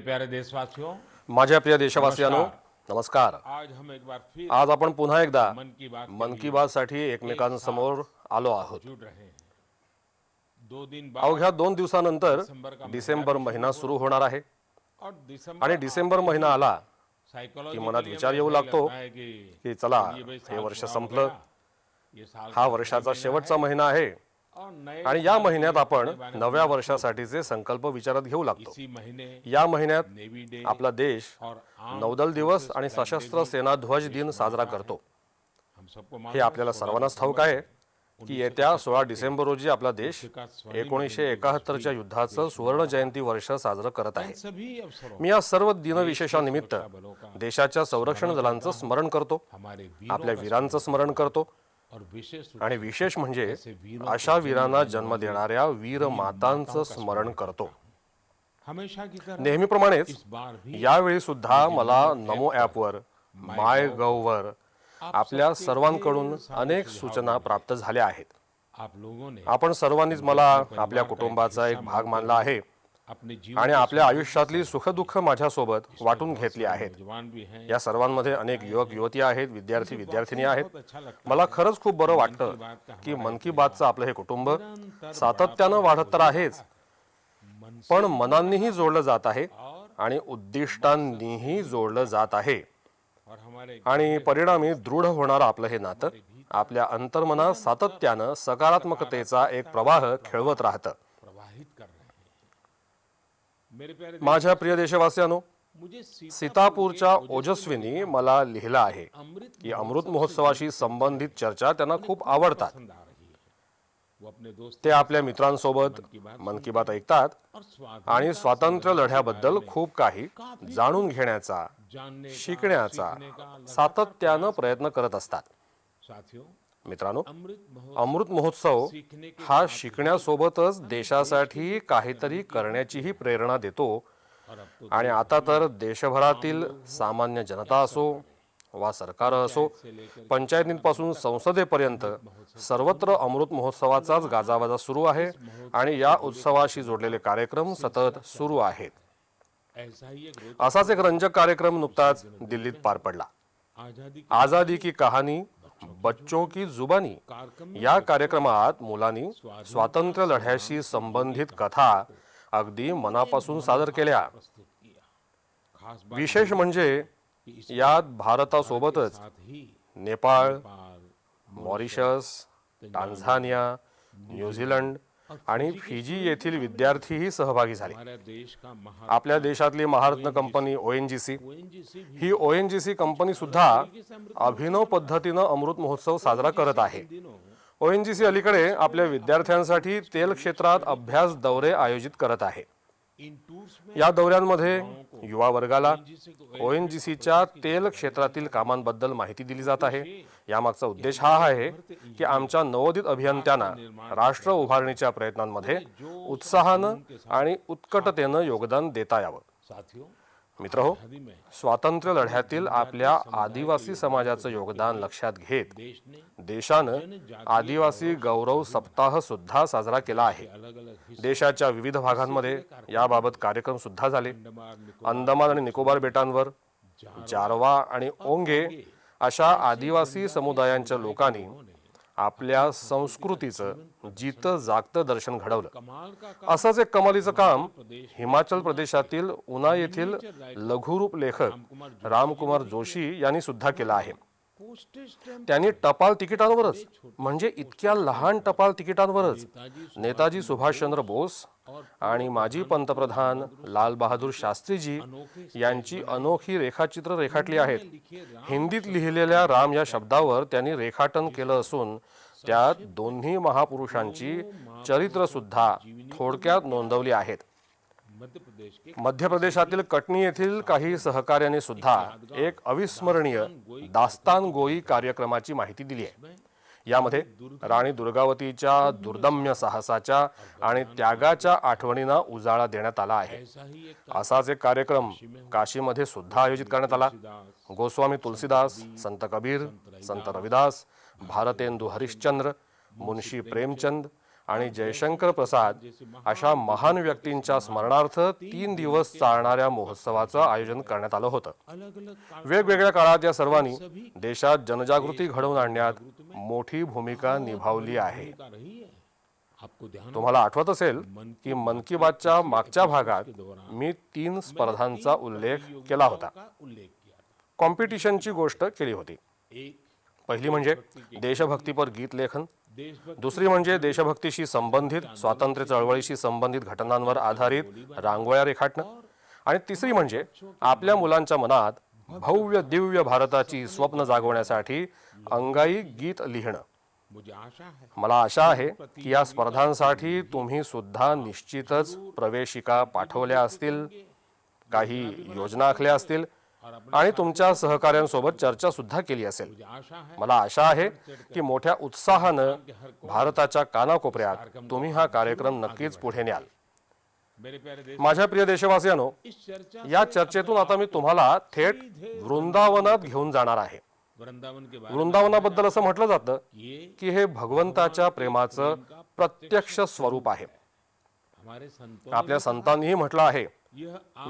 प्यारे देशवासियों, माझ्या प्रिय देशवासियांनो, नमस्कार। आज हम एक बार फिर आज आपण पुन्हा एकदा मन की बात मन की बात साठी एकमेकांसमोर आलो आहोत। जुड़ रहे हैं। 2 दिन बाद अवघ्या 2 दिवसानंतर दिसंबर का डिसेंबर महिना सुरू होणार आहे और दिसंबर आणि डिसेंबर महिना आला की साइकोलॉजी मनात विचार येऊ लागतो की चला हे वर्ष संपलं, हा वर्षाचा शेवटचा महिना आहे आणि या महिन्यात आपण नव्या वर्षासाठीचे संकल्प विचारात घेऊ लागतो। इसी महीने या महिन्यात नेवी डे आपला देश और नौदल दिवस आणि सशस्त्र सेना ध्वज दिन साजरा करतो। हम सबको हे आपल्याला सर्वांनाच ठाऊक आहे की येत्या 16 डिसेंबर रोजी आपला देश 1971च्या युद्धाचं सुवर्ण जयंती वर्ष साजरं करत आहे। सभी अवसरों मी या सर्व दिनविशेषानिमित्त देशाच्या संरक्षण दलांचं स्मरण करतो, हमारे आपल्या वीरांचं स्मरण करतो और विशेष रूप आणि विशेष म्हणजे अशा वीरांना जन्म देणाऱ्या वीर मातांचं स्मरण करतो। हमेशा की तरह नेहमीप्रमाणेच इस बार भी यावेळी सुद्धा मला नमो ॲपवर, माय गव्हवर आपल्या सर्वांकडून अनेक सूचना प्राप्त झाल्या आहेत। आप लोगों ने आपण सर्वांनीच मला आपल्या कुटुंबाचा एक भाग मानला आहे अपने जीवन आणि आपल्या आयुष्यातली सुखदुःख माझ्यासोबत वाटून घेतली आहेत। जवान भी हैं। या सर्वांमध्ये अनेक युवक युवती आहेत, विद्यार्थी विद्यार्थिनी आहेत। बहुत अच्छा लगता मला खरंच खूप बरं वाटतं की मन की बातचं आपलं हे कुटुंब सातत्यानं वाढत तर आहेच, मन पण मनांनीही जोडलं जात आहे आणि उद्दिष्टांनीही जोडलं जात आहे और हमारे आणि परिणामी दृढ होणारं आपलं हे नातं आपल्या अंतर्मनात सातत्यानं सकारात्मकतेचा एक प्रवाह खेळवत राहतं। प्रवाहित कर रहे हैं। मेरे प्यारे माझ्या प्रिय देशवासियांनो, मुझे सीतापूरच्या ओजस्वीनी मला लिहिलं आहे अमृत की अमृत महोत्सवाशी संबंधित चर्चा त्यांना खूप आवडतात। पसंद आ रही है। वो अपने दोस्त ते आपल्या मित्रांसोबत मन की बात ऐकतात और स्वाद आणि स्वातंत्र्य लढ्याबद्दल खूप काही जाणून घेण्याचा, जानने का, शिकण्याचा सीखने का सातत्यानं प्रयत्न करत असतात। साथियों, मित्रांनो, अमृत महोत्सव अमृत महोत्सव सीखने के हा शिकण्यासोबतच देशासाठी काहीतरी करण्याचीही प्रेरणा देतो और अब तो आणि आता तर देशभरातील सामान्य जनता असो वा सरकार असो, पंचायतींपासून संसदेपर्यंत सर्वत्र अमृत महोत्सवाचाच गाजावाजा सुरू आहे आणि या उत्सवाशी जोडलेले कार्यक्रम सतत सुरू आहेत। ऐसा ही एक रोज असाच एक रंजक कार्यक्रम नुकताच दिल्लीत पार पडला। आजादी आजादी की कहानी बच्चों की जुबानी कार्यक्रम या कार्यक्रमात मुलांनी स्वातंत्र्य लढ्याशी संबंधित कथा अगदी मनापासून सादर केल्या। प्रस्तुत किया। खास बात विशेष म्हणजे यात भारतासोबतच साथ ही Nepal, Nepal, Mauritius, Tanzania, New Zealand आणि फिजी येथील विद्यार्थीही सहभागी झाले। हमारा देश का आपल्या देशातली महारत्न कंपनी ONGC, ONGC भी ही ONGC कंपनी सुद्धा अभिनव पद्धतीनं अमृत महोत्सव साजरा करत आहे। दिनों ONGC अलीकडे आपल्या विद्यार्थ्यांसाठी तेल क्षेत्रात अभ्यास दौरे आयोजित करत आहे। इन टूर्स में या दौऱ्यांमध्ये युवा वर्गाला ONGC को ONGCच्या तेल क्षेत्रातील कामांबद्दल माहिती दिली जात आहे। यामागचा उद्देश हा आहे की आमच्या नवोदित अभियंत्यांना राष्ट्र उभारणीच्या प्रयत्नांमध्ये उत्साहानं आणि उत्कटतेनं योगदान देता यावं। साथियों, मित्रहो, आजादी में स्वातंत्र्य लढ्यातील आपल्या आदिवासी समाजाचं योगदान लक्षात घेत देश ने देशानं आदिवासी गौरव सप्ताह सुद्धा साजरा केला आहे। अलग अलग हिस्से देशाच्या विविध भागांमध्ये याबाबत कार्यक्रम सुद्धा झाले। अंडमान अंदमान आणि निकोबार बेटांवर जारवा आणि ओंगे अशा आदिवासी समुदायांच्या लोकांनी आपल्या संस्कृतीचं जितं जागतं दर्शन घडवलं। कमाल का असंच एक कमालीचं काम हिमाचल प्रदेशातील उना येथील लघुरूप लेखक रामकुमार जोशी यांनी सुद्धा केलं आहे। पोस्टेज स्टैम्प त्यांनी टपाल तिकिटांवरच, म्हणजे इतक्या लहान टपाल तिकिटांवरच नेताजी सुभाषचंद्र बोस आणि माजी पंतप्रधान लाल बहादूर शास्त्रीजी यांची अनोखी रेखाचित्र रेखाटली आहेत। हिंदीत लिहिलेल्या राम या शब्दावर त्यांनी रेखाटन केलं असून त्यात दोन्ही महापुरुषांची चरित्र सुद्धा थोडक्यात नोंदवली आहेत। मध्य प्रदेश के मध्य प्रदेशातील कटनी येथील काही सहकार्याने सुद्धा एक अविस्मरणीय दास्तान गोई कार्यक्रमाची माहिती दिली आहे। यामध्ये राणी दुर्गावतीच्या दुर्दम्य साहसाच्या आणि त्यागाच्या आठवणींना उजाळा देण्यात आला आहे। ऐसा ही एक असाच एक कार्यक्रम काशीमध्ये सुद्धा आयोजित करण्यात आला। गोस्वामी तुलसीदास, संत कबीर, संत रविदास, भारतेंदु हरिश्चंद्र, मुन्शी प्रेमचंद आणि जयशंकर प्रसाद अशा महान व्यक्तींच्या स्मरणार्थ 3 दिवस चालणाऱ्या महोत्सवाचं आयोजन करण्यात आलं होतं. वेगवेगळ्या काळात या सर्वांनी देशात जनजागृती घडवून आणण्यात मोठी भूमिका निभावली आहे. तुम्हाला आठवत असेल की मन की बातच्या मागच्या भागात मी 3 स्पर्धांचा उल्लेख केला होता. कॉम्पिटिशनची गोष्ट केली होती. पहिली म्हणजे देशभक्तीपर गीत लेखन, दुसरी म्हणजे देशभक्तीशी संबंधित स्वातंत्र्य चळवळीशी संबंधित घटनांवर आधारित रांगोळ्या रेखाटणं, आणि तिसरी म्हणजे आपल्या मुलांच्या मनात भव्य दिव्य भारताची स्वप्न जागवण्यासाठी अंगाई गीत लिहिणं. मला आशा आहे की या स्पर्धांसाठी तुम्ही सुद्धा निश्चितच प्रवेशिका पाठवल्या असतील, काही योजना आखल्या असतील आणि तुमच्या सहकाऱ्यांसोबत चर्चा सुद्धा केली असेल. मला आशा आहे की मोठ्या उत्साहानं भारताच्या कानाकोपऱ्यात तुम्ही हा कार्यक्रम नक्कीच पुढे न्याल. माझ्या प्रिय देशवासियांनो, या चर्चेतून आता मी तुम्हाला थेट वृंदावनात घेऊन जाणार आहे. वृंदावनाबद्दल असं म्हटलं जातं की हे भगवंताच्या प्रेमाचं प्रत्यक्ष स्वरूप आहे. आपल्या संतांनीही म्हटलं आहे,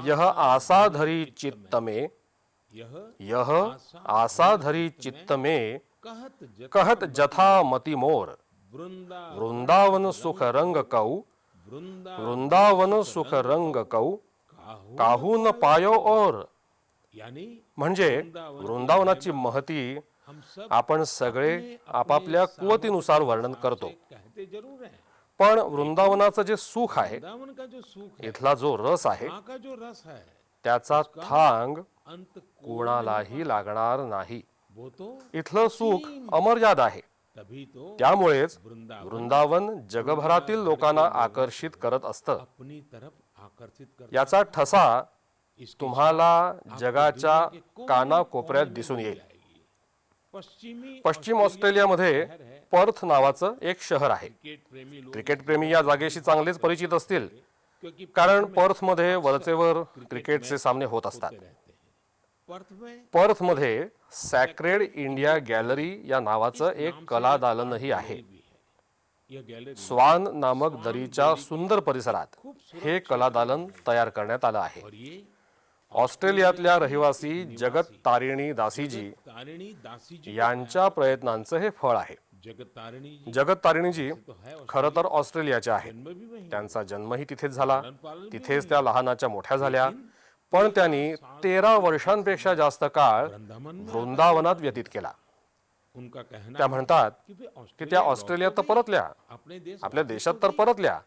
यह आसाधरी चित्त में, यह आसाधरी चित्त में कहत जथा मति मोर, वृंदावन सुख रंग कऊ, वृंदावन सुख रंग कऊ, काहू न पायो और. म्हणजे वृंदावनाची महती आपण सगळे आपापल्या कुवतीनुसार वर्णन करतो, पण वृंदावनाचं जे सुख आहे, इथला जो रस आहे, त्याचा थांग कोणालाही लागणार नाही. इथलं सुख अमर्याद आहे. त्यामुळेच वृंदावन जगभरातील लोकांना आकर्षित करत असतं. याचा ठसा तुम्हाला जगाच्या कानाकोपऱ्यात दिसून येईल. पश्चिम ऑस्ट्रेलियामध्ये पर्थ नावाचं एक शहर आहे. क्रिकेट प्रेमी या जागेशी चांगलेच परिचित असतील, कारण पर्थमध्ये वरचेवर क्रिकेटचे सामने होत असतात. पर्थमध्ये सॅक्रेड इंडिया गॅलरी या नावाचं एक कला दालनही आहे. स्वान नामक दरीच्या सुंदर परिसरात हे कला दालन तयार करण्यात आलं आहे. ऑस्ट्रेलियातल्या रहिवासी जगत तारिणी दासीजी यांच्या प्रयत्नांचं हे फळ आहे. जगत तारिणीजी खरं तर ऑस्ट्रेलियाच्या आहेत. त्यांचा जन्मही तिथेच झाला, तिथेच त्या लहानाच्या मोठ्या झाल्या, पण त्यांनी 13 वर्षांपेक्षा जास्त काळ वृंदावनात व्यतीत केला. त्या म्हणतात की त्या ऑस्ट्रेलियात तर परतल्या, आपल्या देशात तर परतल्या,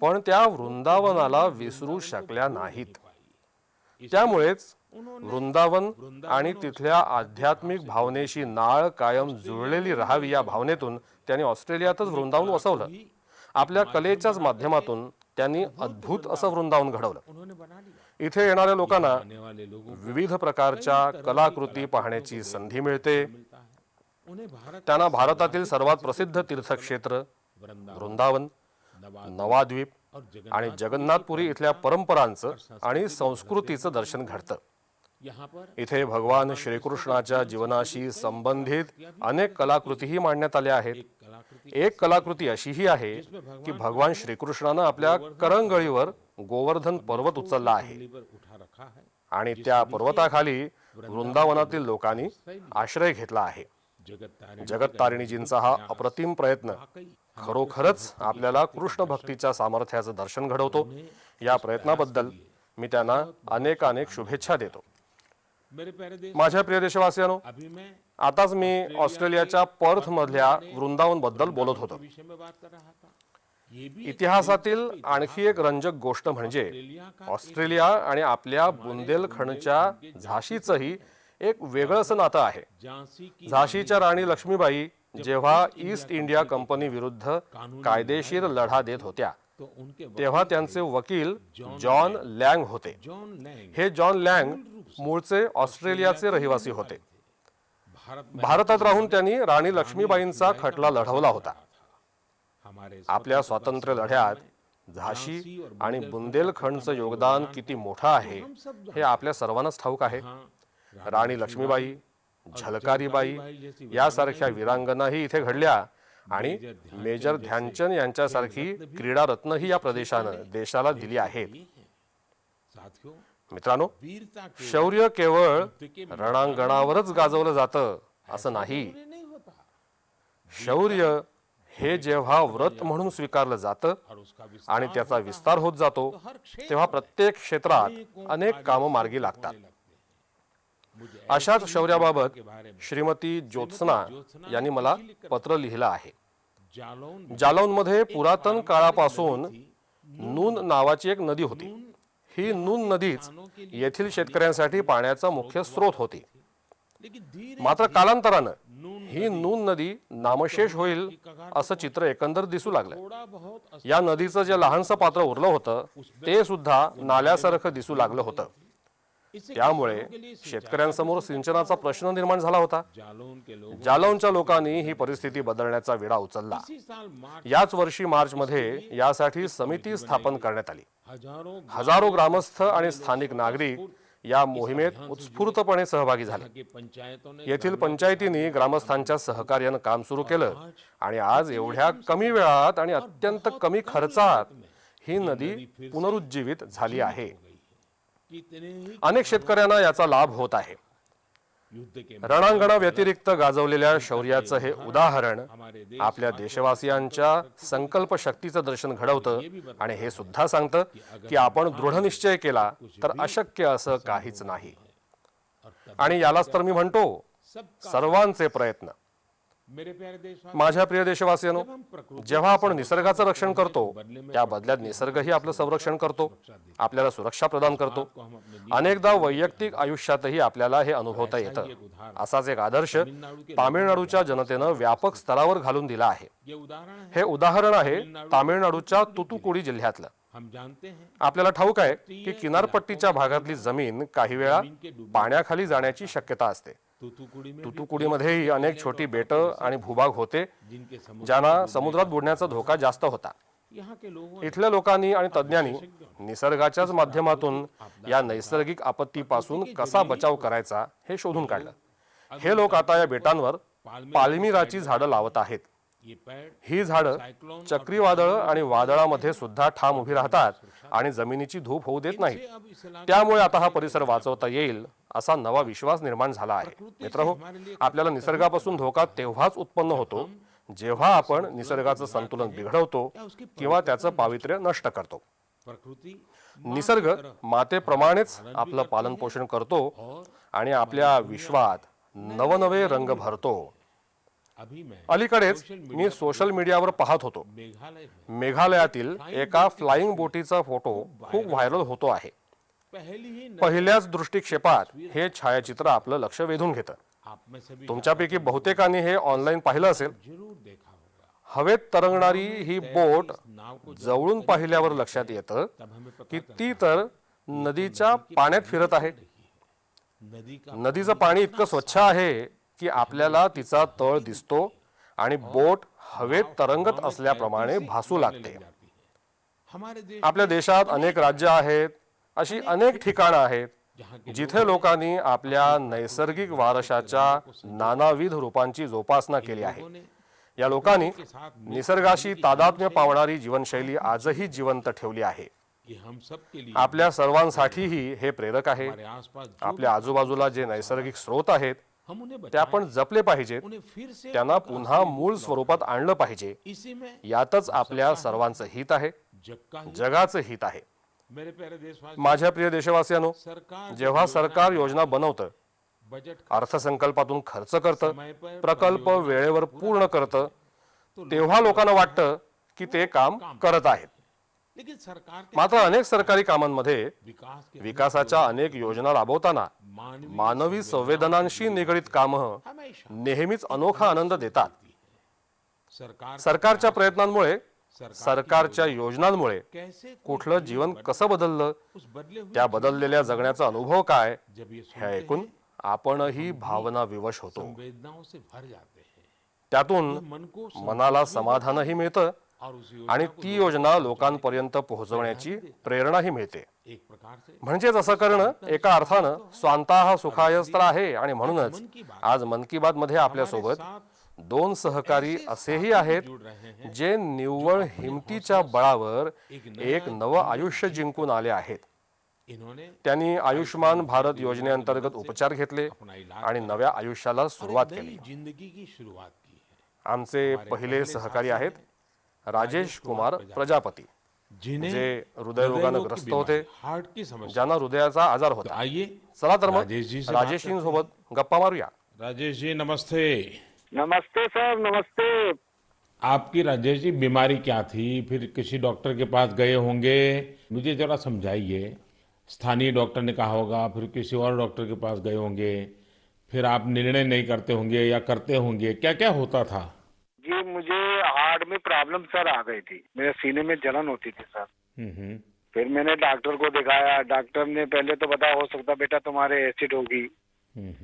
पण त्या वृंदावनाला विसरू शकल्या नाहीत. त्यामुळेच वृंदावन आणि तिथल्या आध्यात्मिक भावनेशी नाळ कायम जुळलेली राहावी या भावनेतून त्यांनी ऑस्ट्रेलियातच वृंदावन वसवलं. आपल्या कलेच्याच माध्यमातून त्यांनी अद्भुत असं वृंदावन घडवलं. इथे येणाऱ्या लोकांना विविध प्रकारच्या कलाकृती पाहण्याची संधी मिळते. त्यांना भारतातील सर्वात प्रसिद्ध तीर्थक्षेत्र वृंदावन, नवाद्वीप आणि जगन्नाथपुरी इथल्या परंपरांचं आणि संस्कृतीचं दर्शन घडतं. इथे भगवान श्रीकृष्णाच्या जीवनाशी संबंधित अनेक कलाकृतीही मांडण्यात आल्या आहेत. एक कलाकृती अशीही आहे की भगवान श्रीकृष्णानं आपल्या करंगळीवर गोवर्धन पर्वत उचलला आहे आणि त्या पर्वताखाली वृंदावनातील लोकांनी आश्रय घेतला आहे. जगत तारिणीजींचा हा अप्रतिम प्रयत्न खरोखरच आपल्याला कृष्ण भक्तीच्या सामर्थ्याचं दर्शन घडवतो. या प्रयत्नाबद्दल मी त्यांना अनेक शुभेच्छा देतो. माझ्या प्रिय देशवासियांनो, आताच मी ऑस्ट्रेलियाच्या पर्थ मधल्या वृंदावन बद्दल बोलत होतो. इतिहासातील आणखी एक रंजक गोष्ट म्हणजे ऑस्ट्रेलिया आणि आपल्या बुंदेलखंडच्या झाशीचंही एक वेगळंच नातं आहे. झाशीच्या राणी लक्ष्मीबाई जेव्हा ईस्ट इंडिया कंपनी विरुद्ध कायदेशीर लढा देत होत्या, तेव्हा त्यांचे वकील जॉन लँग होते. हे जॉन लँग मूळचे ऑस्ट्रेलियाचे रहिवासी होते. भारतात राहून त्यांनी राणी लक्ष्मीबाईंचा खटला लढवला होता. आपल्या स्वातंत्र्य लढ्यात झाशी आणि बुंदेलखंडचं योगदान किती मोठं आहे हे आपल्या सर्वांनाच ठाऊक आहे. राणी लक्ष्मीबाई, झलकारीबाई यासारख्या वीरांगनाही इथे घडल्या आणि मेजर ध्यानचंद यांच्यासारखी क्रीडा रत्नही या प्रदेशानं देशाला दिली आहेत. साथियों, मित्रांनो, वीरता के शौर्य केवळ रणांगणावरच गाजवलं जातं असं नाही. नहीं होता शौर्य हे जेव्हा व्रत म्हणून स्वीकारलं जातं और उसका आणि त्याचा विस्तार होत जातो हर क्षेत्र तेव्हा प्रत्येक क्षेत्रात अनेक कामं मार्गी लागतात. मुझे अशाच शौर्याबाबत के बारे में श्रीमती ज्योत्सना यांनी मला पत्र लिहिलं आहे. जालौन जालौनमध्ये पुरातन काळापासून नून नावाची एक नदी होती. ही नून नदीच येथील शेतकऱ्यांसाठी पाण्याचा मुख्य स्रोत होती. लेकिन धीरे मात्र कालांतरानं ही नून नदी नामशेष होईल असं चित्र एकंदर दिसू लागलं. थोड़ा बहुत या नदीचं जे लहानसं पात्र उरलं होतं ते सुद्धा नाल्यासारखं दिसू लागलं होतं. त्यामुळे शेतकऱ्यांसमोर सिंचनाचा प्रश्न निर्माण झाला होता. जालौन के लोग जालौनच्या लोकांनी ही परिस्थिती बदलण्याचा विडा उचलला. इसी साल मार्च याच वर्षी मार्चमध्ये यासाठी समिती स्थापन करण्यात आली. हजारों ग्रामस्थ आणि स्थानिक नागरिक या मोहिमेत उत्स्फूर्तपणे सहभागी झाले. की पंचायतों ने येथील पंचायतींनी ग्रामस्थांच्या सहकार्यानं काम सुरू केलं आणि आज एवढ्या कमी वेळात आणि अत्यंत कमी खर्चात ही नदी पुनरुज्जीवित झाली आहे. कितने ही अनेक शेतकऱ्यांना याचा लाभ होत आहे. युद्ध के रणांगणाव्यतिरिक्त गाजवलेल्या शौर्याचं हे उदाहरण हमारे देश आपल्या देशवासियांच्या संकल्प शक्तीचं दर्शन घडवतं आणि हे सुद्धा सांगतं की आपण दृढ निश्चय केला तर अशक्य असं काहीच नाही. आणि यालाच तर मी म्हणतो, सब सर्वांचे प्रयत्न. मेरे प्यारे देशवासी, माझ्या प्रिय देशवासियांनो, हम प्रकृति जेव्हा आपण निसर्गाचं रक्षण करतो त्या बदल्यात निसर्गही आपलं संरक्षण करतो, आपल्याला सुरक्षा प्रदान करतो. को हम अपने अनेकदा वैयक्तिक आयुष्यातही आपल्याला हे अनुभवता येतं. असाच एक आदर्श तामिळनाडूच्या जनतेनं व्यापक स्तरावर घालून दिला आहे. ये उदाहरण है. हे उदाहरण आहे तामिळनाडूच्या तुतुकुडी जिल्ह्यातलं. हम जानते हैं आपल्याला ठाऊक आहे की किनारपट्टीच्या भागातली जमीन काही वेळा पाण्याखाली जाण्याची शक्यता असते. तूतुकुड़ी में तुतुकुडीमध्येही अनेक छोटी बेटं आणि भूभाग होते जिनके समुद्र ज्यांना समुद्रात बुडण्याचा धोका जास्त होता. यहाँ के लोगों इथल्या लोकांनी आणि तज्ज्ञांनी निसर्गाच्याच माध्यमातून या नैसर्गिक आपत्तीपासून कसा बचाव करायचा हे शोधून काढलं. हे लोक आता या बेटांवर पाल्मिराची झाडं लावत आहेत. ये पेड़ ही झाडं चक्रीवादळ आणि वादळामध्ये सुद्धा ठाम उभी राहतात आणि जमिनीची धूप होऊ देत नाही. अब इस इलाके त्यामुळे आता हा परिसर वाचवता येईल असा नवा विश्वास निर्माण झाला आहे. मित्रहो, आपल्याला निसर्गापासून धोका तेव्हाच उत्पन्न होतो जेव्हा आपण निसर्गाचं संतुलन बिघडवतो किंवा त्याचं पावित्र्य नष्ट करतो. प्रकृति निसर्ग मातेप्रमाणेच आपलं पालन पोषण करतो आणि आपल्या विश्वात नवनवे रंग भरतो. अभी मैं अलीकडेच मी सोशल मीडियावर पाहत होतो, मेघालय में मेघालयातील एका फ्लाइंग बोटीचा फोटो खूप व्हायरल होतो आहे. पहली ही पहिल्याच दृष्टिक्षेपात हे छायाचित्र आपलं लक्ष वेधून घेतं. आप में से भी तुमच्यापैकी बहुतेकांनी हे ऑनलाईन पाहिलं असेल. जरूर देखा होगा. हवेत तरंगणारी ही बोट नाव को जवळून पाहिल्यावर लक्षात येतं तब हमें पता की ती तर नदीच्या पाण्यात फिरत आहे. नदी का नदीचं पाणी इतकं स्वच्छ आहे की आपल्याला तिचा तळ दिसतो आणि बोट हवेत तरंगत असल्याप्रमाणे भासू लागते. जाती है. हमारे देश आपल्या देशात अनेक राज्य आहेत, अशी अनेक ठिकाणं आहेत जहाँ के जिथे लोकांनी आपल्या नैसर्गिक वारशाच्या नानाविध रूपांची जोपासना केली आहे. लोगों ने या लोकांनी के साथ निसर्गाशी तादात्म्य पावणारी जीवनशैली आजही जिवंत ठेवली आहे. ये हम सब के लिए आपल्या सर्वांसाठीही हे प्रेरक आहे. हमारे आसपास आपल्या आजूबाजूला जे नैसर्गिक स्रोत आहेत हम उन्हें ते बचाएं, आपण जपले पाहिजेत. उन्हें फिर से त्यांना पुन्हा मूळ स्वरूपात आणलं पाहिजे. इसी में यातच आपल्या सर्वांचं हित आहे, जग का ही- जगाचं हित आहे. मेरे प्यारे देशवासी, माझ्या प्रिय देशवासियांनो, सरकार जेव्हा सरकार योजना बनवतं, बजट अर्थसंकल्पातून खर्च करतं, समय पर प्रकल्प वेळेवर पूर्ण करतं, तेव्हा लोकांना वाटतं की ते काम करत आहेत. लेकिन सरकार के मात्र अनेक सरकारी कामांमध्ये विकास के विकासाच्या अनेक योजना राबवताना मानवीय मानवी संवेदनांशी निगडीत कामं हमेशा नेहमीच अनोखा आनंद देतात. सरकार सरकारच्या प्रयत्नांमुळे, सरकार सरकारच्या योजनांमुळे कैसे कुठलं जीवन कसं बदललं, उस बदले हुए त्या बदललेल्या जगण्याचा अनुभव काय, जब ये हे ऐकून आपणही भावना विवश होतो. संवेदनाओं से भर जाते हैं, त्यातून मन को मनाला समाधानही मिळतं और उस आणि योजना को ती योजना लोकांपर्यंत पोहोचवण्याची प्रेरणाही मिळते. एक प्रकार से म्हणजेच असं करणं एका अर्थानं स्वांतः सुखायस्त्र आहे. आणि म्हणूनच मन की बात आज मन की बात मध्ये आपल्यासोबत साथ 2 सहकारी असेही आहेत जे निव्वळ हिमतीच्या बळावर एक नवं आयुष्य जिंकून आले आहेत. त्यांनी आयुष्मान भारत योजनेअंतर्गत उपचार घेतले आणि नव्या आयुष्याला सुरुवात केली. आमचे पहिले सहकारी आहेत राजेश कुमार प्रजापती, जे हृदयरोगाने ग्रस्त होते, ज्यांना हृदयाचा आजार होता. चला तर मग राजेशजींसोबत गप्पा मारूया. राजेश जी नमस्ते. नमस्ते सर, नमस्ते। आपकी राजेश जी बीमारी क्या थी, फिर किसी डॉक्टर के पास गए होंगे, मुझे जरा समझाइए. स्थानीय डॉक्टर ने कहा होगा, फिर किसी और डॉक्टर के पास गए होंगे, फिर आप निर्णय नहीं करते होंगे या करते होंगे, क्या क्या होता था? जी मुझे हार्ट में प्रॉब्लम सर आ गई थी, मेरे सीने में जलन होती थी सर। हम्म. फिर मैंने डॉक्टर को दिखाया, डॉक्टर ने पहले तो बताया हो सकता बेटा तुम्हारे एसिड होगी।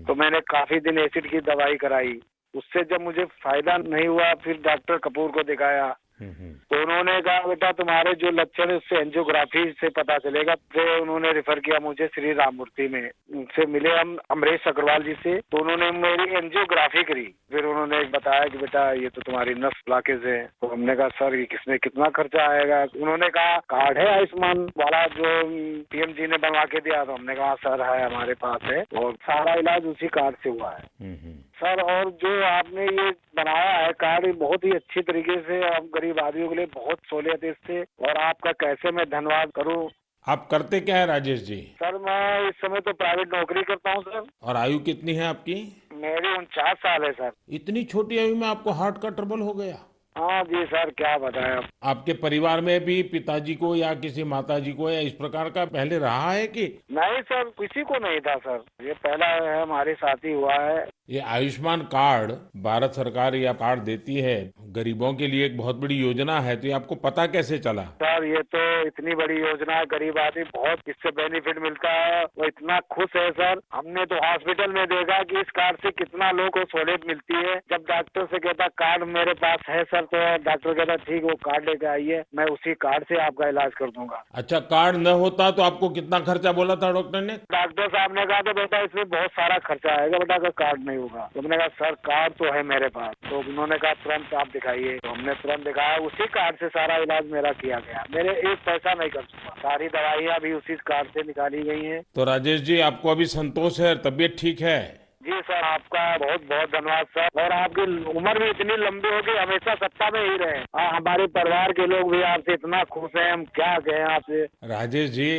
तो मैंने काफी दिन एसिड की दवाई कराई, उससे जब मुझे फायदा नहीं हुआ फिर डॉक्टर कपूर को दिखाया। तो उन्होंने कहा बेटा तुम्हारे जो लक्षण है उससे एंजियोग्राफी से पता चलेगा। फिर उन्होंने रेफर किया मुझे श्री राममूर्ति में, उनसे मिले हम अमरीश अग्रवाल जी से, तो उन्होंने मेरी एंजियोग्राफी करी। फिर उन्होंने बताया कि बेटा ये तो तुम्हारी नस ब्लॉकेज है। तो हमने कहा सर ये किसमें कितना खर्चा आएगा? उन्होंने कहा कार्ड है आयुष्मान वाला जो पीएम जी ने बनवा के दिया। तो हमने कहा सर है हमारे पास है, और सारा इलाज उसी कार्ड से हुआ है सर। और जो आपने ये बनाया है कार्ड बहुत ही अच्छी तरीके से हम गरीब आदमियों के लिए बहुत सहूलियत है इससे, और आपका कैसे मैं धन्यवाद करूं। आप करते क्या है राजेश जी? सर मैं इस समय तो प्राइवेट नौकरी करता हूं सर। और आयु कितनी है आपकी? मेरी 49 साल है सर। इतनी छोटी आयु में आपको हार्ट का ट्रबल हो गया? हाँ जी सर, क्या बताएं आप। आपके परिवार में भी पिताजी को या किसी माताजी को या इस प्रकार का पहले रहा है कि? नहीं सर, किसी को नहीं था सर, ये पहला है हमारे साथ ही हुआ है। ये आयुष्मान कार्ड भारत सरकार या कार्ड देती है गरीबों के लिए, एक बहुत बड़ी योजना है, तो ये आपको पता कैसे चला? सर ये तो इतनी बड़ी योजना है, गरीब आदमी बहुत इससे बेनिफिट मिलता है, वो इतना खुश है सर। हमने तो हॉस्पिटल में देखा कि इस कार्ड से कितना लोगों को सहूलियत मिलती है। जब डॉक्टर से कहता कार्ड मेरे पास है सर, तो डॉक्टर कहता ठीक वो कार्ड लेके आइए, मैं उसी कार्ड से आपका इलाज कर दूंगा। अच्छा, कार्ड न होता तो आपको कितना खर्चा बोला था डॉक्टर ने? डॉक्टर साहब ने कहा तो बेटा इसमें बहुत सारा खर्चा आएगा बेटा, अगर कार्ड नहीं होगा। तो मैंने कहा सर कार्ड तो है मेरे पास। तो उन्होंने कहा तुरंत आप दिखाइए। तो हमने तुरंत दिखाया, उसी कार्ड से सारा इलाज मेरा किया गया। मेरे एक पैसा नहीं खर्च हुआ, सारी दवाइयाँ भी उसी कार्ड से निकाली गई हैं। तो राजेश जी आपको अभी संतोष है, तबीयत ठीक है? जी सर, आपका बहुत बहुत धन्यवाद सर। और आपकी उम्र भी इतनी लंबी होगी, हमेशा सत्ता में ही रहे। हमारे परिवार के लोग भी आपसे इतना खुश हैं, हम क्या कहें आपसे। राजेश जी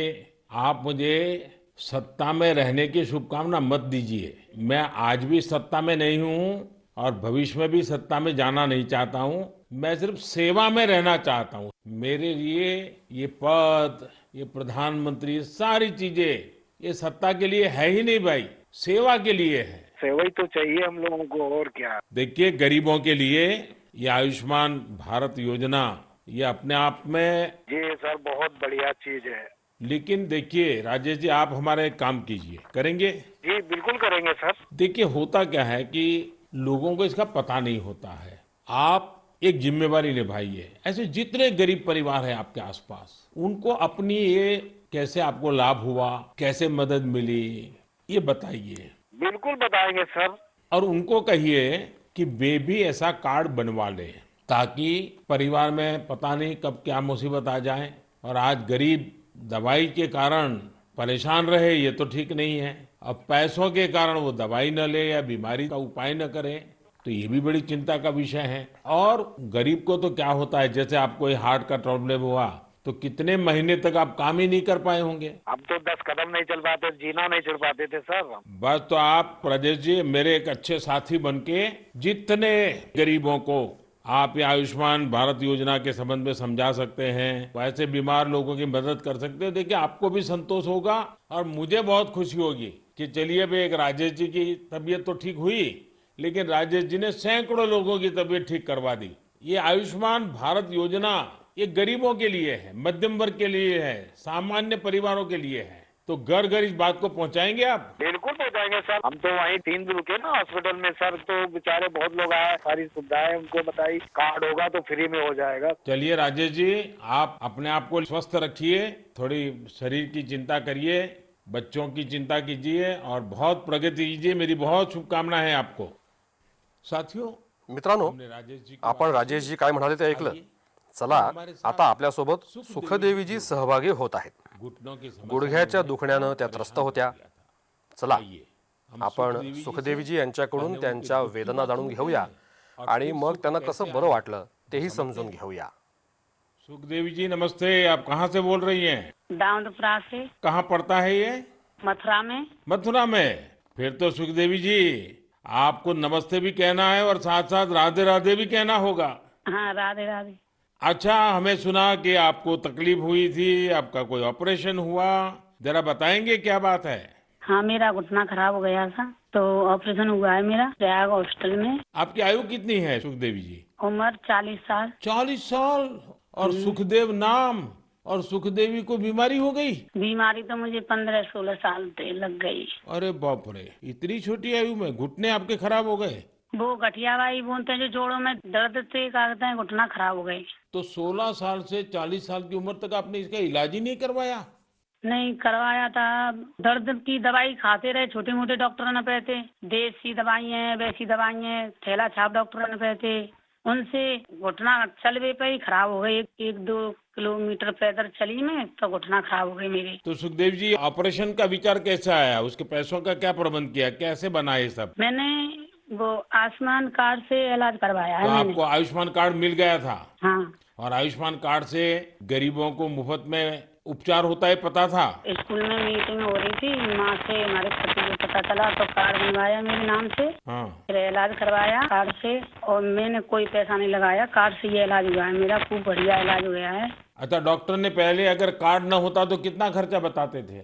आप मुझे सत्ता में रहने की शुभकामना मत दीजिए। मैं आज भी सत्ता में नहीं हूँ और भविष्य में भी सत्ता में जाना नहीं चाहता हूँ। मैं सिर्फ सेवा में रहना चाहता हूँ। मेरे लिए ये पद, ये प्रधानमंत्री, सारी चीजें ये सत्ता के लिए है ही नहीं भाई, सेवा के लिए है। सेवा ही तो चाहिए हम लोगों को, और क्या। देखिए गरीबों के लिए ये आयुष्मान भारत योजना ये अपने आप में जी सर बहुत बढ़िया चीज है। लेकिन देखिए राजेश जी आप हमारा एक काम कीजिए, करेंगे? जी बिल्कुल करेंगे सर। देखिए होता क्या है कि लोगों को इसका पता नहीं होता है। आप एक जिम्मेवारी निभाइए, ऐसे जितने गरीब परिवार हैं आपके आसपास उनको अपनी ये कैसे आपको लाभ हुआ, कैसे मदद मिली, ये बताइए। बिल्कुल बताएंगे सर। और उनको कहिए कि वे भी ऐसा कार्ड बनवा ले, ताकि परिवार में पता नहीं कब क्या मुसीबत आ जाए। और आज गरीब दवाई के कारण परेशान रहे, ये तो ठीक नहीं है। अब पैसों के कारण वो दवाई न ले या बीमारी का उपाय न करे, तो ये भी बड़ी चिंता का विषय है। और गरीब को तो क्या होता है, जैसे आपको ये हार्ट का प्रॉब्लम हुआ तो कितने महीने तक आप काम ही नहीं कर पाए होंगे। अब तो 10 कदम नहीं चल पाते, जीना नहीं चल पाते थे सर। बस तो आप राजेश जी मेरे एक अच्छे साथी बनके जितने गरीबों को आप ये आयुष्मान भारत योजना के संबंध में समझा सकते हैं, वैसे बीमार लोगों की मदद कर सकते हैं। देखिए आपको भी संतोष होगा और मुझे बहुत खुशी होगी कि चलिए भाई एक राजेश जी की तबीयत तो ठीक हुई, लेकिन राजेश जी ने सैकड़ों लोगों की तबीयत ठीक करवा दी। ये आयुष्मान भारत योजना ये गरीबों के लिए है, मध्यम वर्ग के लिए है, सामान्य परिवारों के लिए है। तो घर घर इस बात को पहुंचाएंगे आप? बिल्कुल पहुंचाएंगे सर। हम तो वहीं 3 दिन रुके ना हॉस्पिटल में सर, तो बेचारे बहुत लोग आए, सारी सुविधाएं उनको बताई, कार्ड होगा तो फ्री में हो जाएगा। चलिए राजेश जी आप अपने आप को स्वस्थ रखिए, थोड़ी शरीर की चिंता करिए, बच्चों की चिंता कीजिए और बहुत प्रगति कीजिए। मेरी बहुत शुभकामनाएं आपको। साथियों मित्रांनो, हमने राजेश जी की आपण राजेशजी काय म्हणाले ते ऐकलं. चला आता आपल्यासोबत सुखदेवीजी सहभागी होत आहेत. घुटनों की समस्या गुडघ्याच्या दुखण्यानं त्या त्रस्त होत्या. चला आइए, हम आपण सुखदेवीजी यांच्याकडून त्यांच्या वेदना जाणून घेऊया आणि मग त्यांना कसं बरं वाटलं तेही समजून घेऊया. सुखदेवी जी नमस्ते, आप कहाँ से बोल रही हैं? दाऊदपुरा से, कहाँ पड़ता है ये? मथुरा में। मथुरा में। फिर तो सुखदेवी जी आपको नमस्ते भी कहना है और साथ साथ राधे राधे भी कहना होगा। हाँ, राधे राधे। अच्छा, हमें सुना कि आपको तकलीफ हुई थी, आपका कोई ऑपरेशन हुआ, जरा बताएंगे क्या बात है? हाँ, मेरा घुटना खराब हो गया था तो ऑपरेशन हुआ है मेरा प्रयाग हॉस्पिटल में। आपकी आयु कितनी है सुखदेवी जी? उम्र 40 साल। 40 साल और सुखदेव नाम और सुखदेवी को बीमारी हो गई? बीमारी तो मुझे 15-16 साल से लग गई। अरे बाप रे, इतनी छोटी आयु में घुटने आपके खराब हो गए? वो गठियावाई बोलते हैं जो जोड़ों में दर्द से कहते हैं घुटना खराब हो गई। तो 16 साल से 40 साल की उम्र तक आपने इसका इलाज ही नहीं करवाया? नहीं करवाया था, दर्द की दवाई खाते रहे, छोटे मोटे डॉक्टर न कहते, देसी दवाई है वैसी दवाई है, थैला छाप डॉक्टर न कहते, उनसे घुटना चलवे पे ही खराब हो गई। 1-2 किलोमीटर पैदल चली मैं तो घुटना खराब हो गई मेरी। तो सुखदेव जी ऑपरेशन का विचार कैसे आया? उसके पैसों का क्या प्रबंध किया? कैसे बना ये सब? मैंने वो आयुष्मान कार्ड से इलाज करवाया तो है मैंने। आपको आयुष्मान कार्ड मिल गया था? हाँ, और आयुष्मान कार्ड से गरीबों को मुफ्त में उपचार होता है, पता था? स्कूल में मीटिंग हो रही थी, माँ से हमारे पति को पता चला तो कार्ड बनवाया मेरे नाम से, हाँ। फिर इलाज करवाया कार्ड से और मैंने कोई पैसा नहीं लगाया, कार्ड से ये इलाज हुआ है मेरा, खूब बढ़िया इलाज हुआ है। अच्छा, डॉक्टर ने पहले अगर कार्ड न होता तो कितना खर्चा बताते थे?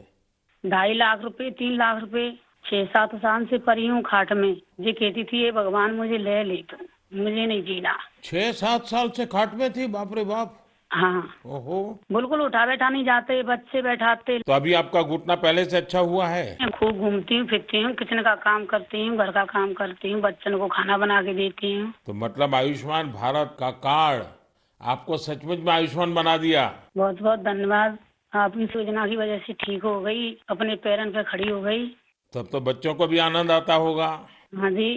2.5 लाख रुपए, 3 लाख रुपए। 6-7 साल से पड़ी हूँ खाट में, ये कहती थी ये भगवान मुझे ले तो मुझे नहीं जीना। 6-7 साल से खाट में थी? बाप रे बाप। हाँ, ओहो। बिल्कुल उठा बैठा नहीं जाते, बच्चे बैठाते। तो अभी आपका घुटना पहले से अच्छा हुआ है? मैं खूब घूमती हूँ, फिरती हूँ, किचन का काम करती हूँ, घर का काम करती हूँ, बच्चों को खाना बना के देती हूँ। तो मतलब आयुष्मान भारत का कार्ड आपको सचमुच में आयुष्मान बना दिया। बहुत बहुत धन्यवाद, आपकी योजना की वजह से ठीक हो गई, अपने पैरों पे खड़ी हो गई। तब तो बच्चों को भी आनंद आता होगा। हाँ जी,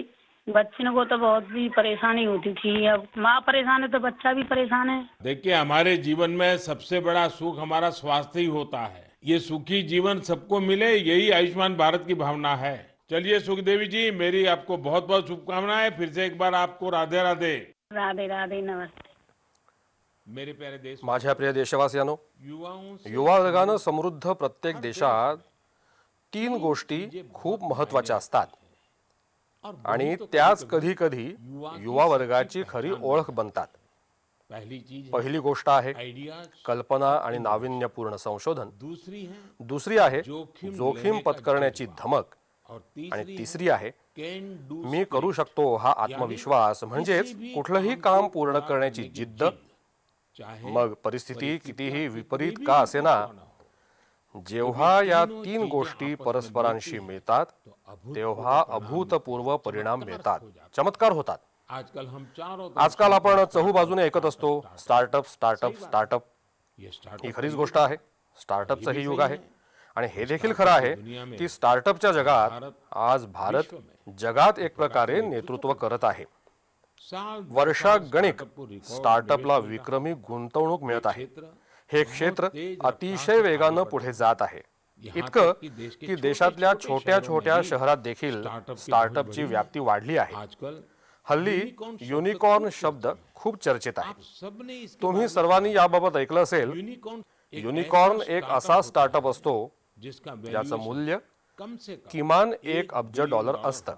बच्चे को तो बहुत ही परेशानी होती थी, अब माँ परेशान है तो बच्चा भी परेशान है। देखिए, हमारे जीवन में सबसे बड़ा सुख हमारा स्वास्थ्य ही होता है। ये सुखी जीवन सबको मिले, यही आयुष्मान भारत की भावना है। चलिए सुखदेवी जी, मेरी आपको बहुत बहुत शुभकामनाएं। फिर से एक बार आपको राधे राधे। राधे राधे, नमस्ते। मेरे प्यारे देश माझ्या प्रिय देशवासियांनो, युवाओं से युवा वर्गानं समृद्ध प्रत्येक देशात 3 गोष्टी खूप महत्वाच्या असतात आणि त्याच कधी कधी युवा वर्गाची खरी ओळख बनतात. पहली चीज है पहिली गोष्ट आहे आइडियाज, कल्पना आणि नाविन्यपूर्ण संशोधन. दूसरी है दुसरी आहे जोखीम पत्करण्याची धमक और आणि तीसरी तिसरी आहे कैन डू मी करू शकतो हा आत्मविश्वास. म्हणजेच कुठलंही काम पूर्ण करण्याची जिद्द, चाहे मग परिस्थिती कितीही विपरीत का असेना. जेव्हा या 3 गोष्टी परस्परांशी मिळतात तेव्हा अभूतपूर्व परिणाम मिळतात, चमत्कार होतात. आजकल हम चारों आजकाल आपण चहूबाजूने ऐकत असतो स्टार्टअप स्टार्टअप स्टार्टअप. ये स्टार्ट ही खरीच गोष्ट आहे, स्टार्टअपचं हे युग आहे. आणि हे देखील खरं आहे की स्टार्टअपच्या जगात आज भारत जगात एक प्रकारे नेतृत्व करत आहे. वर्षागणिक स्टार्टअपला विक्रमी गुंतवणूक मिळत आहे. हे क्षेत्र अतिशय वेगानं पुढे जात आहे, इतकं की देशातल्या छोट्या छोट्या शहरात देखील स्टार्टअपची व्याप्ती वाढली आहे. आजकल हल्ली युनिकॉर्न शब्द खूप चर्चेत आहे. सबने इसके तुम्ही सर्वांनी याबाबत ऐकलं असेल. यूनिकॉर्न युनिकॉर्न एक असा स्टार्टअप असतो जिसका ज्याचं मूल्य कम से कम किमान $1 अब्ज असतं,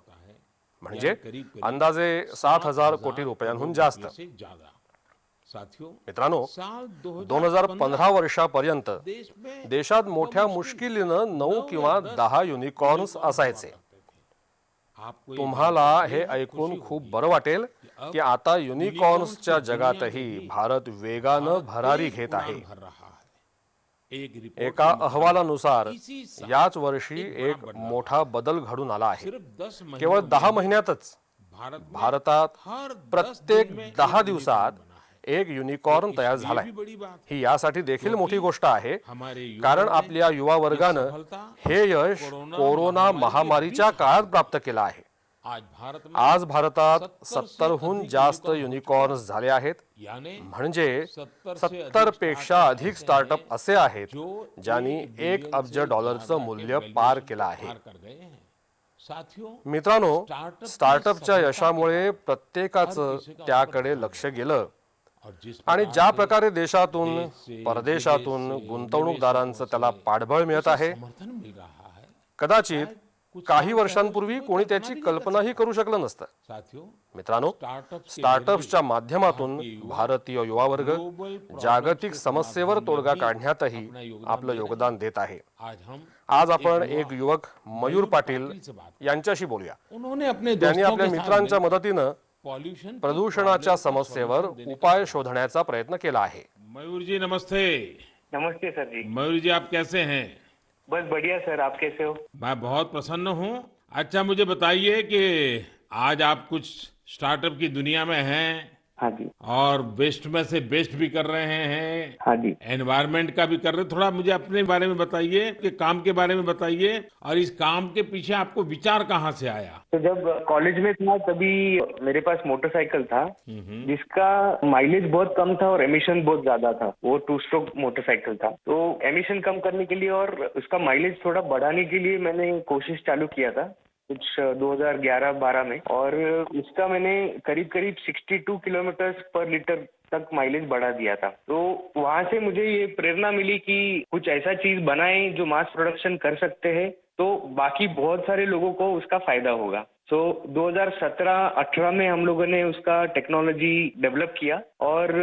म्हणजे अंदाजे 7,000 कोटी रुपयांहून जास्त. से ज्यादा। साथियों, मित्रांनो, साल 2015 वर्षापर्यंत देश में देशात मोठ्या मुश्किलीनं 9 किंवा 10 युनिकॉर्न्स असायचे. आपको ये तुम्हाला हे ऐकून खूप बरं वाटेल की आता युनिकॉर्न्सच्या जगातही भारत वेगानं भरारी घेत आहे. भर रहा है। एक रिपोर्ट एका अहवालानुसार याच वर्षी एक मोठा बदल घडून आला आहे. सिर्फ 10 महीने केवळ 10 महिन्यातच भारत में भारतात हर 10 प्रत्येक दिन में 10 दिवसात एक युनिकॉर्न तयार झालाय. भी बड़ी बात ही यासाठी देखील मोठी गोष्ट आहे हमारे युवा कारण आपल्या युवा वर्गानं हे यश कोरोना महामारीच्या काळात प्राप्त केलं आहे आज भारत में आज भारतात 70हून जास्त युनिकॉर्न्स झाले आहेत. यानी म्हणजे 70 से 70 पेक्षा अधिक स्टार्टअप असे आहेत ज्यांनी $1 अब्ज चं मूल्य पार केलं आहे. पार कर गए हैं साथियों. मित्रांनो, स्टार्टअपच्या यशामुळे प्रत्येकाचं त्याकडे लक्ष गेलं और जिस आणि ज्या प्रकारे देशातून परदेशातून गुंतवणूकदारांचं त्याला पाठबळ मिळत आहे, समर्थन मिल रहा है कदाचित काही वर्षांपूर्वी कोणी त्याची कल्पनाही करू शकलं नसतं. साथियों. मित्रांनो, स्टार्टअप्सच्या माध्यमातून भारतीय युवा वर्ग जागतिक समस्येवर तोडगा काढण्यातही आपलं योगदान देत आहे. आज आपण एक युवक मयूर पाटील यांच्याशी बोलूया. त्यांनी आपल्या मित्रांच्या मदतीनं प्रदूषणाच्या समस्येवर उपाय शोधण्याचा प्रयत्न केला आहे. मयूर जी नमस्ते. नमस्ते सर जी. मयूर जी आप कैसे हैं? बस बढ़िया सर, आप कैसे हो? मैं बहुत प्रसन्न हूँ. अच्छा मुझे बताइए कि आज आप कुछ स्टार्टअप की दुनिया में हैं. हाँ जी. और वेस्ट में से बेस्ट भी कर रहे हैं. हाँ जी. एनवायरमेंट का भी कर रहे हैं. थोड़ा मुझे अपने बारे में बताइए कि काम के बारे में बताइए और इस काम के पीछे आपको विचार कहाँ से आया? तो जब कॉलेज में था तभी मेरे पास मोटरसाइकिल था जिसका माइलेज बहुत कम था और एमिशन बहुत ज्यादा था. वो 2 स्ट्रोक मोटरसाइकिल था. तो एमिशन कम करने के लिए और उसका माइलेज थोड़ा बढ़ाने के लिए मैंने कोशिश चालू किया था कुछ 2011-12 में, और उसका मैंने करीब 62 किलोमीटर पर लीटर तक माइलेज बढ़ा दिया था. तो वहां से मुझे ये प्रेरणा मिली कि कुछ ऐसा चीज बनाएं जो मास प्रोडक्शन कर सकते हैं तो बाकी बहुत सारे लोगों को उसका फायदा होगा. सो 2017-18 में हम लोगों ने उसका टेक्नोलॉजी डेवलप किया और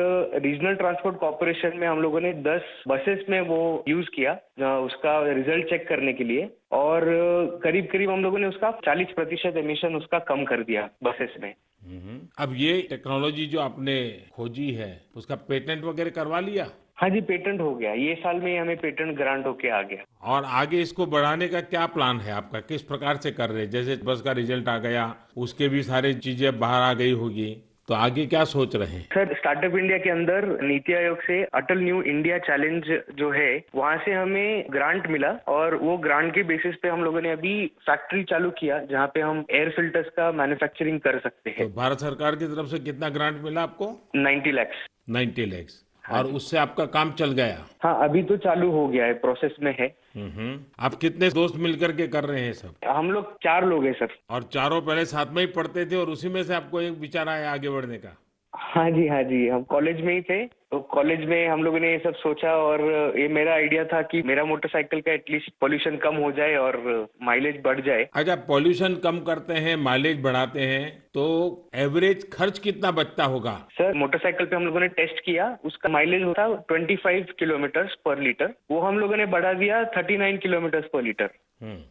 रीजनल ट्रांसपोर्ट कॉर्पोरेशन में हम लोगों ने 10 बसेस में वो यूज किया उसका रिजल्ट चेक करने के लिए, और करीब हम लोगों ने उसका 40% एमिशन उसका कम कर दिया बसेस में. अब ये टेक्नोलॉजी जो आपने खोजी है उसका पेटेंट वगैरह करवा लिया? हाँ जी, पेटेंट हो गया. ये साल में हमें पेटेंट ग्रांट होके आ गया. और आगे इसको बढ़ाने का क्या प्लान है आपका? किस प्रकार से कर रहे हैं? जैसे बस का रिजल्ट आ गया, उसके भी सारी चीजें बाहर आ गई होगी, तो आगे क्या सोच रहे हैं? सर, स्टार्टअप इंडिया के अंदर नीति आयोग से अटल न्यू इंडिया चैलेंज जो है वहाँ से हमें ग्रांट मिला, और वो ग्रांट के बेसिस पे हम लोगों ने अभी फैक्ट्री चालू किया जहाँ पे हम एयर फिल्टर्स का मैन्युफैक्चरिंग कर सकते हैं. तो भारत सरकार की तरफ से कितना ग्रांट मिला आपको? 90 लाख. 90 लाख. और उससे आपका काम चल गया? हाँ, अभी तो चालू हो गया है, प्रोसेस में है. आप कितने दोस्त मिलकर के कर रहे हैं सब? हम लोग 4 लोग हैं सर. और चारों पहले साथ में ही पढ़ते थे और उसी में से आपको एक विचार आया आगे बढ़ने का? हाँ जी, हम कॉलेज में ही थे. तो कॉलेज में हम लोगों ने ये सब सोचा, और ये मेरा आइडिया था कि मेरा मोटरसाइकिल का एटलीस्ट पोल्यूशन कम हो जाए और माइलेज बढ़ जाए. अच्छा, पोल्यूशन कम करते हैं, माइलेज बढ़ाते हैं, तो एवरेज खर्च कितना बचता होगा? सर, मोटरसाइकिल पे हम लोगों ने टेस्ट किया, उसका माइलेज होता 25 किलोमीटर पर लीटर. वो हम लोगों ने बढ़ा दिया 39 किलोमीटर पर लीटर.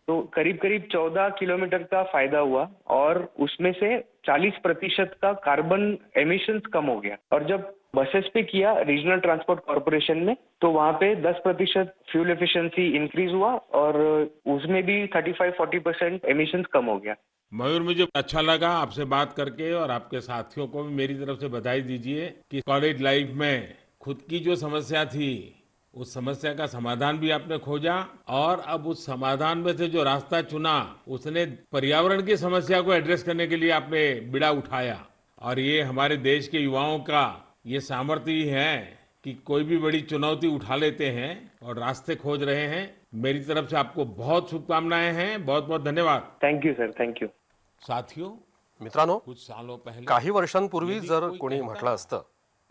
तो करीब 14 किलोमीटर का फायदा हुआ, और उसमें से 40% का कार्बन एमिशंस कम हो गया. और जब बसेस पे किया रीजनल ट्रांसपोर्ट कॉर्पोरेशन में, तो वहाँ पे 10% फ्यूल एफिशिएंसी इंक्रीज हुआ, और उसमें भी 35-40% एमिशंस कम हो गया. मयूर, मुझे अच्छा लगा आपसे बात करके, और आपके साथियों को भी मेरी तरफ से बधाई दीजिए कि कॉलेज लाइफ में खुद की जो समस्या थी उस समस्या का समाधान भी आपने खोजा, और अब उस समाधान में से जो रास्ता चुना उसने पर्यावरण की समस्या को एड्रेस करने के लिए आपने बीड़ा उठाया. और ये हमारे देश के युवाओं का ये सामर्थ्य ही है कि कोई भी बड़ी चुनौती उठा लेते हैं और रास्ते खोज रहे हैं. मेरी तरफ से आपको बहुत शुभकामनाएं हैं. बहुत बहुत धन्यवाद. Thank you sir, thank you. साथियों, मित्रांनो, कुछ सालों पहले काही वर्षांपूर्वी जर कोणी म्हटलं असतं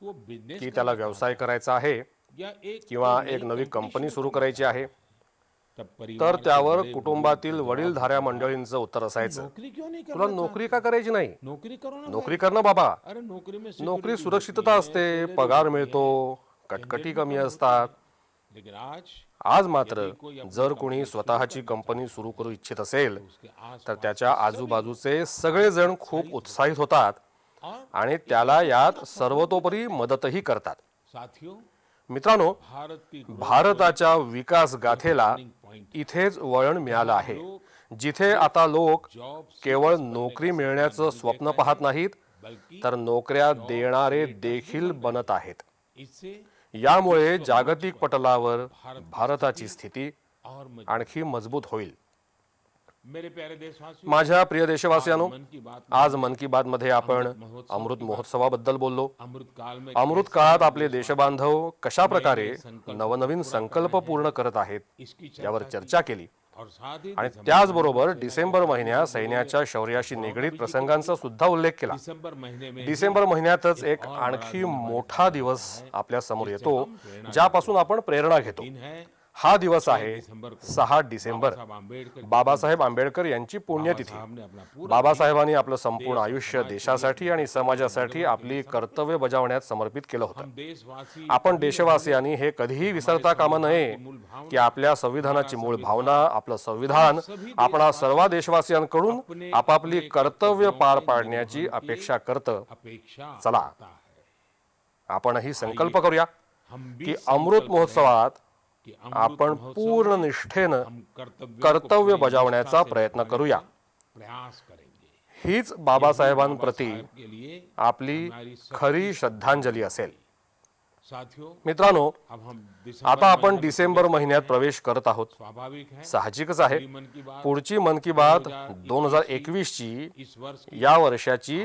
वो बिजनेस की त्याला व्यवसाय करायचा आहे या एक किंवा एक नवी कंपनी सुरू करायची आहे, तब तर परिवार त्यावर कुटुंबातील वडीलधाऱ्या मंडळींचं उत्तर असायचं, नौकरी क्यों नहीं तुला करता? नोकरी का करायची नाही? नौकरी करो ना. नोकरी करणं बाबा. अरे नौकरी में नोकरी security सुरक्षितता असते, पगार मिळतो, कटकटी कमी असतात. लेकिन आज आज मात्र जर कोणी स्वतःची कंपनी सुरू करू इच्छित असेल तर त्याच्या आजूबाजूचे सगळेजण खूप उत्साहित होतात आणि त्याला यात सर्वतोपरी मदतही करतात. साथियों, मित्रांनो, भारत की भारताच्या विकास गाथेला इथेच वळण मिळालं आहे, जिथे आता लोक केवळ नोकरी मिळण्याचं स्वप्न पाहत नाहीत, तर नोकऱ्या देणारे देखील बनत आहेत. इससे यामुळे जागतिक पटलावर भारताची स्थिती आणखी मजबूत होईल. मेरे प्यारे देशवासियों, माझ्या प्रिय देशवासियांनो, मन की बात आज मन की बात मध्ये आपण अमृत महोत्सवाबद्दल बोललो. अमृत काल में अमृत काळात आपले देशबांधव कशा प्रकारे नवनवीन संकल्प पूर्ण करत आहेत इसकी यावर चर्चा केली. और साथ ही आणि त्याचबरोबर डिसेंबर महिन्यात सैन्याच्या शौर्याशी निगडीत प्रसंगांचा सुद्धा उल्लेख केला. दिसंबर महीने में डिसेंबर महिन्यातच एक आणखी मोठा दिवस आपल्या समोर येतो ज्यापासून आपण प्रेरणा घेतो. दिन है हा दिवस आहे दिसंबर को 6 डिसेंबर, साहब आंबेडकर बाबासाहेब आंबेडकर यांची पुण्यतिथी. हमने अपना पूरा बाबासाहेबांनी आपलं संपूर्ण आयुष्य देशासाठी आणि समाजासाठी आपली कर्तव्य बजावण्यात समर्पित केलं होतं. हम देशवासी आपण देशवासियांनी हे कधीही विसरता कामा नये की आपल्या संविधानाची मूळ भावना, आपलं संविधान आपणा सर्व देशवासियांकडून आपापली कर्तव्य पार पाडण्याची अपेक्षा करतं. अपेक्षा चला करता है। आपणही संकल्प करूया हम भी की अमृत महोत्सवात कि आपण पूर्ण निष्ठेनं हम कर्तव्य बजावण्याचा प्रयत्न करूया. प्रयास करेंगे हीच बाबासाहेबांप्रती के लिए। आपली खरी श्रद्धांजली असेल. साथियों, मित्रांनो, अब हम दिसंबर आता आपण डिसेंबर महिन्यात प्रवेश करत आहोत. स्वाभाविक है साहजिकच आहे, मन की बात पुढची मन की बात 2021 ची इस वर्ष या वर्षाची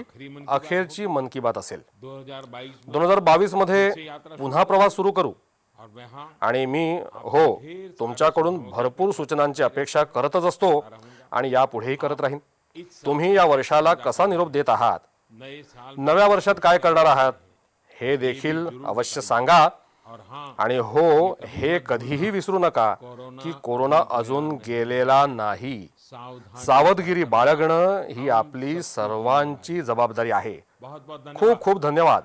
अखेरची मन की बात असेल. 2022 में 2022 मध्ये पुन्हा प्रवास सुरू करू. और वहाँ आणि मी तुमच्याकडून भरपूर सूचनांची अपेक्षा करतच असतो आणि यापुढेही करत राहीन. तुम्ही या वर्षाला कसा निरोप देत आहात, नए साल नव्या वर्षात काय करणार आहात हे देखील अवश्य सांगा. और हाँ, आणि हे कधीही विसरू नका की कोरोना अजून गेलेला नाही. सावधान। सावधगिरी बाळगणं ही आपली सर्वांची जबाबदारी आहे. बहुत बहुत धन्यवाद। खूप खूप धन्यवाद.